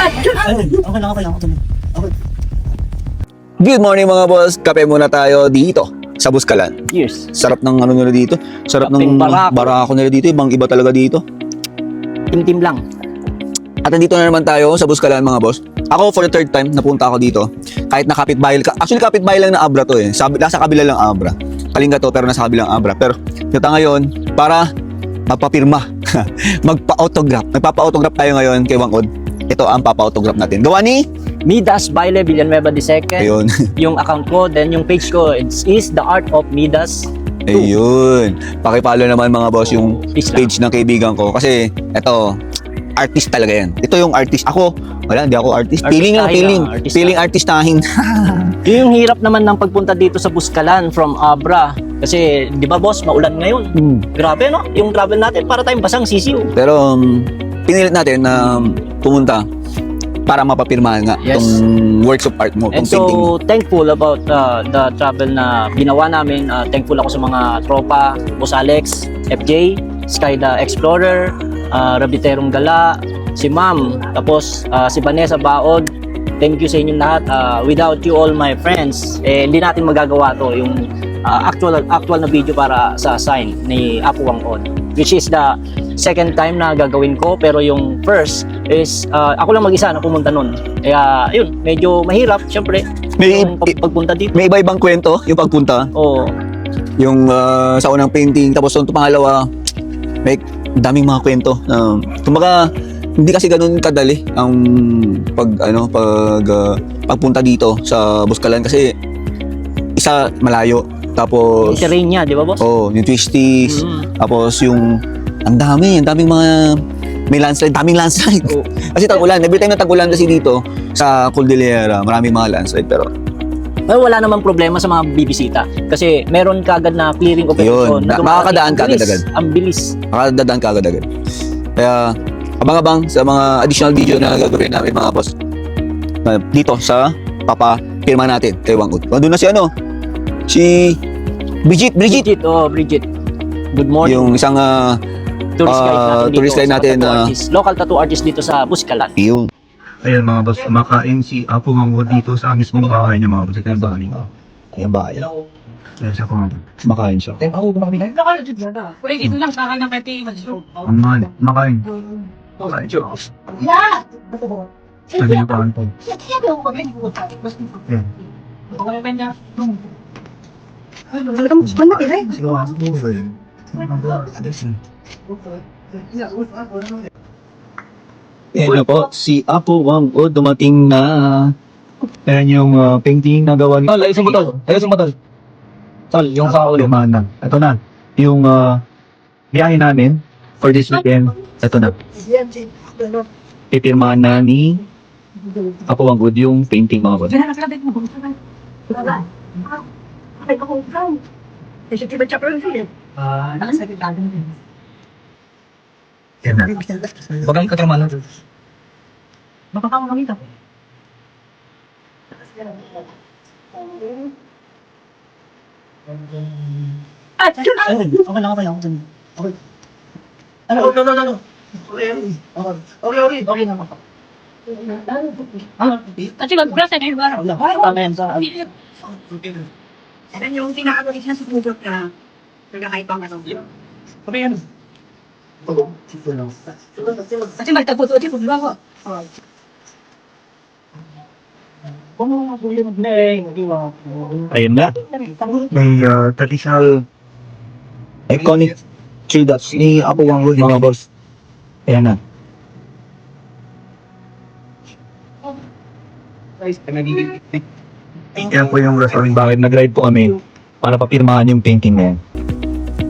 Okay lang, okay lang. Okay. Good morning mga boss, kape muna tayo dito sa Buskalan. Cheers. Sarap ng ano nila dito, sarap Kapeng ng barako. barako nila dito, ibang iba talaga dito. Tim-tim lang. At nandito na naman tayo sa Buskalan mga boss. Ako for the third time napunta ako dito. Kahit na kapitbahay, actually kapitbahay lang na Abra to eh. Nasa kabila lang Abra. Kalinga to pero nasa kabilang Abra. Pero kita ngayon para magpapirma, magpa-autograph. Nagpapa-autograph tayo ngayon kay Wangod. Ito ang papa-autograph natin. Gawa ni Midas Baile Villanueva II. ayun. Yung account ko, then yung page ko, is The Art of Midas. Ayun. Pakipalo naman mga boss yung Please lang. page ng kaibigan ko. Kasi ito, artist talaga yan. Ito yung artist. Ako, wala, hindi ako artist. Feeling lang, Artistahin, feeling. artist Feeling artistahin. Yung hirap naman ng pagpunta dito sa Buskalan from Abra. Kasi, di ba boss, maulan ngayon. Grabe no? Yung travel natin para tayong basang sisiw. Pero, pinilit natin na pumunta para mapapirmahan nga Yes. itong works of art mo, And itong painting mo. so, thankful about the travel na ginawa namin. Thankful ako sa mga tropa, Boss Alex, FJ, Sky the Explorer, Rabiterong Gala, si Ma'am, tapos si Vanessa Baod. Thank you sa inyong lahat. Without you all my friends, hindi natin magagawa to yung actual na video para sa sign ni Apo Wangod, which is the second time na gagawin ko, pero yung first is ako lang mag-isa na pumunta nun. Kaya yun, medyo mahirap syempre yung pagpunta dito. May iba-ibang kwento yung pagpunta. Oo. Yung sa unang painting, tapos yung pangalawa, may daming mga kwento. Kumbaga, hindi kasi ganun kadali ang pagpunta dito sa Buskalan kasi isa malayo. Tapos Yung terrain niya, di ba boss? yung twisties, Mm. tapos yung ang daming mga may landslide, daming landslide. Oo. Kasi tag-ulan, every time na tag-ulan kasi dito sa Cordillera, maraming mga landslide pero Well, wala namang problema sa mga bibisita kasi meron kagad na clearing operation. Yun, na makakadaan ang kagad bilis, agad. Ang bilis. makadadaan ka agad-agad. Kaya abang-abang sa mga additional video na gagawin namin mga boss. Dito sa papapirma natin kay Wangod. Doon na si si Bridget. Bridget. Good morning. Yung isang Tourist guide natin dito. tourist guide natin sa tattoo na artist. Local tattoo artist dito sa Buskalan. yung Ayan mga boss, kumakain si Apo Wangod dito sa mismong bahay niya mga boss. Ito yung bahay niya. yung bahay. Ayan siya kumakain siya. Ulit ito lang sa akin ng peti. Ang mahal, kumakain. Kumakain siya. Sabi niya pa po. Ayan. Ayan na po, si Apo Wangod dumating na. Ayan yung painting na gawa ni... Ayos mo tol. Tol, yung kauli. Lumaan na. Ito na. Yung biyahe namin for this weekend. Ito na. Pipirmahan na ni Apo Wangod yung painting mga boss. Yan na. Bagang katraman na. Okay lang, okay lang. Okay. No. Okay naman. Kasi mag-brasa na yung araw. Tama yan sa Yan yung tinakabalik niya sa Google na nagkakait pang ano. Kasi magtagpo-tuti po, di ba ko? Ayun na. May traditional iconic tree dots ni Apo Wangod mga boss. Ayan na. Yan po yung rason bakit nag-ride po kami para papirmahan yung painting na yan.